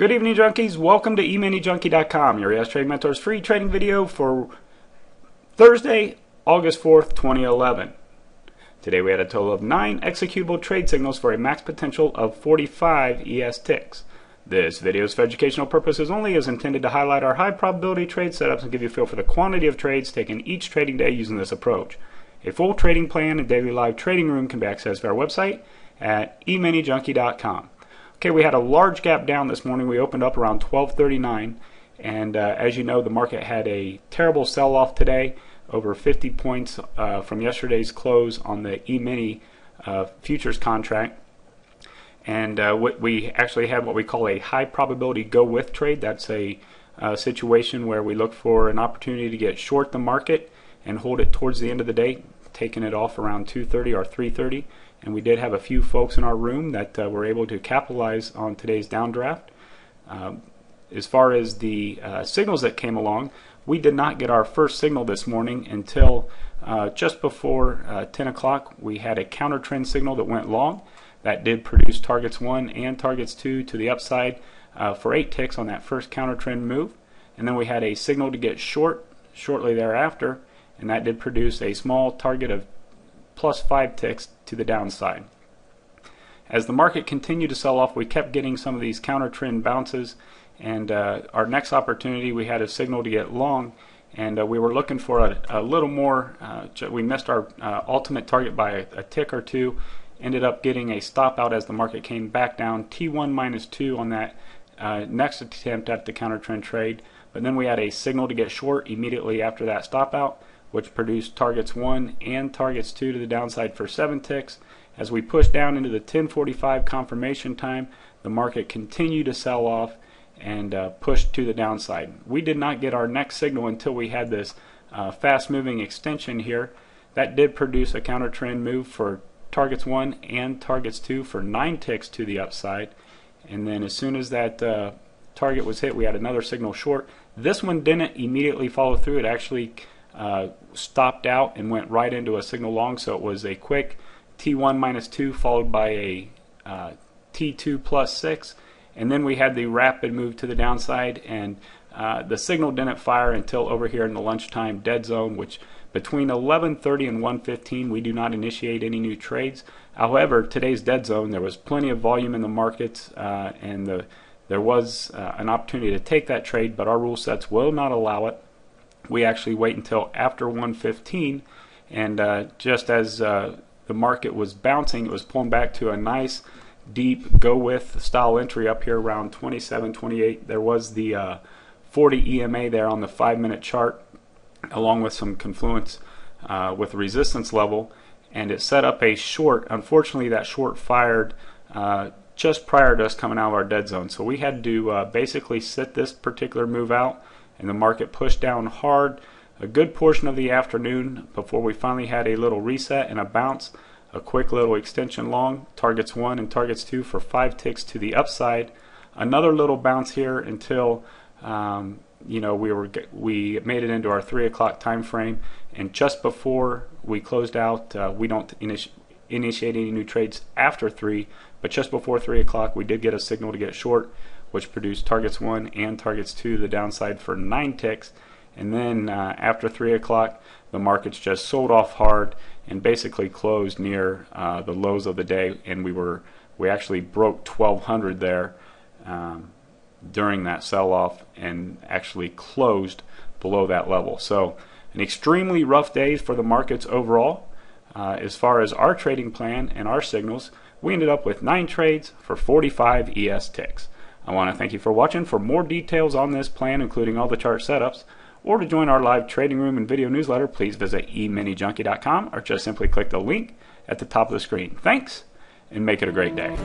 Good evening, junkies. Welcome to EminiJunkie.com, your ES Trading Mentor's free trading video for Thursday, August 4th, 2011. Today we had a total of 9 executable trade signals for a max potential of 45 ES ticks. This video is for educational purposes only, is intended to highlight our high probability trade setups and give you a feel for the quantity of trades taken each trading day using this approach. A full trading plan and daily live trading room can be accessed via our website at EminiJunkie.com. Okay, we had a large gap down this morning. We opened up around 12:39, and as you know, the market had a terrible sell-off today, over 50 points from yesterday's close on the Emini futures contract. And we actually had what we call a high probability go with trade. That's a situation where we look for an opportunity to get short the market and hold it towards the end of the day, taking it off around 2:30 or 3:30. And we did have a few folks in our room that were able to capitalize on today's downdraft. As far as the signals that came along, we did not get our first signal this morning until just before 10 o'clock. We had a counter trend signal that went long. That did produce targets 1 and targets 2 to the upside for 8 ticks on that first counter trend move. And then we had a signal to get short shortly thereafter, and that did produce a small target of plus 5 ticks to the downside. As the market continued to sell off, we kept getting some of these counter trend bounces, and our next opportunity we had a signal to get long, and we were looking for a little more. We missed our ultimate target by a tick or two, ended up getting a stop out as the market came back down, T1 minus 2 on that next attempt at the counter trend trade. But then we had a signal to get short immediately after that stop out, which produced targets 1 and targets 2 to the downside for 7 ticks. As we pushed down into the 10:45 confirmation time, the market continued to sell off and pushed to the downside. We did not get our next signal until we had this fast moving extension here. That did produce a counter trend move for targets 1 and targets 2 for 9 ticks to the upside. And then as soon as that target was hit, we had another signal short. This one didn't immediately follow through. It actually stopped out and went right into a signal long, so it was a quick T1 minus 2 followed by a T2 plus 6, and then we had the rapid move to the downside, and the signal didn't fire until over here in the lunchtime dead zone, which between 11:30 and 1:15 we do not initiate any new trades. However, today's dead zone, there was plenty of volume in the markets, and there was an opportunity to take that trade, but our rule sets will not allow it. We actually wait until after 1:15, and just as the market was bouncing, it was pulling back to a nice deep go with style entry up here around 27-28. There was the 40 EMA there on the 5-minute chart, along with some confluence with resistance level, and it set up a short. Unfortunately, that short fired just prior to us coming out of our dead zone, so we had to basically sit this particular move out, and the market pushed down hard a good portion of the afternoon before we finally had a little reset and a bounce, a quick little extension long, targets 1 and targets 2 for 5 ticks to the upside, another little bounce here until we made it into our 3 o'clock time frame, and just before we closed out, we don't initiate any new trades after 3, but just before 3 o'clock we did get a signal to get short, which produced targets 1 and targets 2 to the downside for 9 ticks. And then after 3 o'clock, the markets just sold off hard and basically closed near the lows of the day, and we actually broke 1200 there during that sell-off and actually closed below that level. So an extremely rough day for the markets overall. As far as our trading plan and our signals, we ended up with 9 trades for 45 ES ticks. I want to thank you for watching. For more details on this plan, including all the chart setups, or to join our live trading room and video newsletter, please visit EminiJunkie.com or just simply click the link at the top of the screen. Thanks, and make it a great day.